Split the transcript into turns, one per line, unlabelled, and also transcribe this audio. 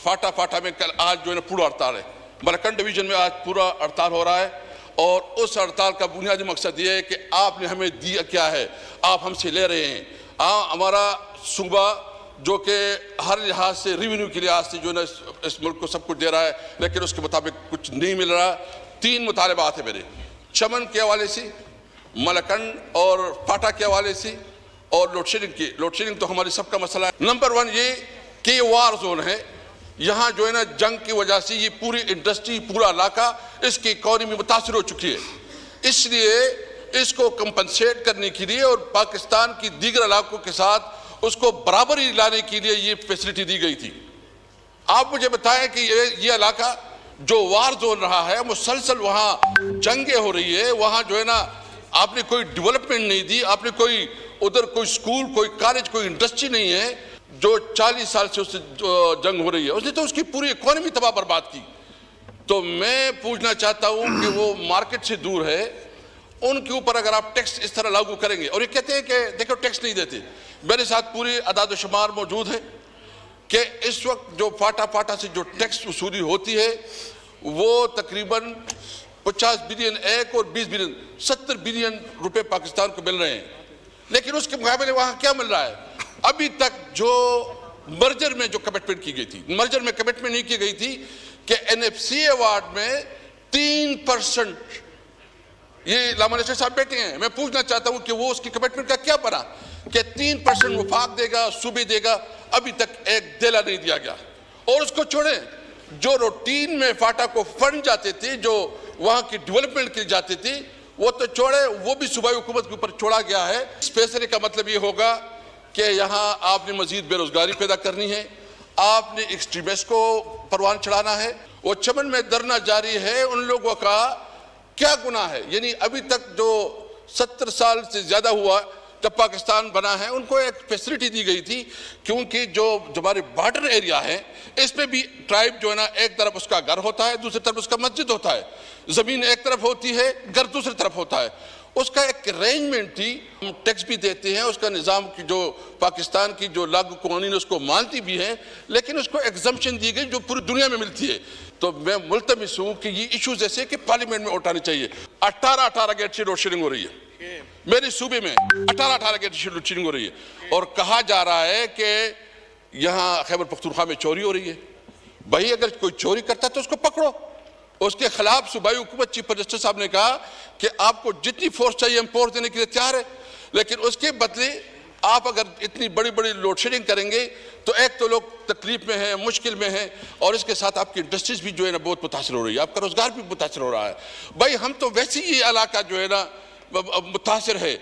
FATA میں کل آج جو ہے نا پورا ہڑتال ہے، ملکنڈ ڈویژن میں آج پورا ہڑتال ہو رہا ہے، اور اس ہڑتال کا بنیادی مقصد یہ ہے کہ آپ نے ہمیں دیا کیا ہے، آپ ہم سے لے رہے ہیں۔ ہمارا صوبہ جو کہ ہر لحاظ سے ریونیو کے لحاظ سے جو ہے نا اس ملک کو سب کچھ دے رہا ہے، لیکن اس کے مطابق کچھ نہیں مل رہا۔ 3 مطالبات ہیں میرے، چمن کے حوالے سے، ملکنڈ اور فاٹا کے حوالے سے، اور لوڈ شیڈنگ کی۔ لوڈ شیڈنگ تو ہماری سب کا مسئلہ ہے۔ نمبر 1 یہ کہ یہ وار زون ہے، یہاں جو ہے نا جنگ کی وجہ سے یہ پوری انڈسٹری، پورا علاقہ، اس کی اکانومی متاثر ہو چکی ہے، اس لیے اس کو کمپنسیٹ کرنے کے لیے اور پاکستان کی دیگر علاقوں کے ساتھ اس کو برابری لانے کے لیے یہ فیسلٹی دی گئی تھی۔ آپ مجھے بتائیں کہ یہ علاقہ جو وار زون رہا ہے، مسلسل وہاں جنگیں ہو رہی ہے، وہاں جو ہے نا آپ نے کوئی ڈیولپمنٹ نہیں دی، آپ نے کوئی ادھر کوئی سکول، کوئی کالج، کوئی انڈسٹری نہیں ہے، جو 40 سال سے اس سے جنگ ہو رہی ہے، اس نے تو اس کی پوری اکانومی تباہ برباد کی۔ تو میں پوچھنا چاہتا ہوں کہ وہ مارکیٹ سے دور ہے، ان کے اوپر اگر آپ ٹیکس اس طرح لاگو کریں گے، اور یہ کہتے ہیں کہ دیکھو ٹیکس نہیں دیتے، میرے ساتھ پوری اعداد و شمار موجود ہے کہ اس وقت جو فاٹا سے جو ٹیکس وصولی ہوتی ہے وہ تقریباً 50 بلین ایک اور 20 بلین 70 بلین روپے پاکستان کو مل رہے ہیں، لیکن اس کے مقابلے وہاں کیا مل رہا ہے؟ ابھی تک جو مرجر میں جو کمٹمنٹ کی گئی تھی، مرجر میں کمٹمنٹ نہیں کی گئی تھی کہ NFC ایوارڈ میں 3%، یہ لاما نشر صاحب بیٹھے ہیں، میں پوچھنا چاہتا ہوں کہ وہ اس کی کمٹمنٹ کا کیا بنا کہ 3% وفاق دے گا، صوبے دے گا، ابھی تک ایک دیلا نہیں دیا گیا۔ اور اس کو چھوڑیں، جو روٹین میں فاٹا کو فنڈ جاتے تھے، جو وہاں کی ڈیولپمنٹ کے جاتے تھے، وہ تو چھوڑے، وہ بھی صوبائی حکومت کے اوپر چھوڑا گیا ہے۔ اس فیصلے کا مطلب یہ ہوگا کہ یہاں آپ نے مزید بے روزگاری پیدا کرنی ہے، آپ نے ایکسٹریمسٹ کو پروان چڑھانا ہے۔ وہ چمن میں دھرنا جاری ہے، ان لوگوں کا کیا گناہ ہے؟ یعنی ابھی تک جو 70 سال سے زیادہ ہوا جب پاکستان بنا ہے، ان کو ایک فیسلٹی دی گئی تھی، کیونکہ جو ہمارے بارڈر ایریا ہے اس میں بھی ٹرائب جو ہے نا ایک طرف اس کا گھر ہوتا ہے، دوسری طرف اس کا مسجد ہوتا ہے، زمین ایک طرف ہوتی ہے، گھر دوسری طرف ہوتا ہے، اس کا ایک ارینجمنٹ تھی۔ ہم ٹیکس بھی دیتے ہیں، اس کا نظام کی جو پاکستان کی جو لاگو قوانین اس کو مانتی بھی ہیں، لیکن اس کو ایگزمپشن دی گئی جو پوری دنیا میں ملتی ہے۔ تو میں ملتمس ہوں کہ یہ ایشوز ایسے کہ پارلیمنٹ میں اٹھانے چاہیے۔ 18 گیٹ سے لوڈ شیڈنگ ہو رہی ہے میرے صوبے میں، 18 گیٹ سے لوڈ شیڈنگ ہو رہی ہے، اور کہا جا رہا ہے کہ یہاں خیبر پختونخوا میں چوری ہو رہی ہے۔ بھائی اگر کوئی چوری کرتا ہے تو اس کو پکڑو، اس کے خلاف صوبائی حکومت چیف منسٹر صاحب نے کہا کہ آپ کو جتنی فورس چاہیے ہم فورس دینے کے لیے تیار ہے، لیکن اس کے بدلے آپ اگر اتنی بڑی لوڈ شیڈنگ کریں گے تو ایک تو لوگ تکلیف میں ہیں، مشکل میں ہیں، اور اس کے ساتھ آپ کی انڈسٹریز بھی جو ہے نا بہت متاثر ہو رہی ہے، آپ کا روزگار بھی متاثر ہو رہا ہے۔ بھائی ہم تو ویسے ہی یہ علاقہ جو ہے نا متاثر ہے،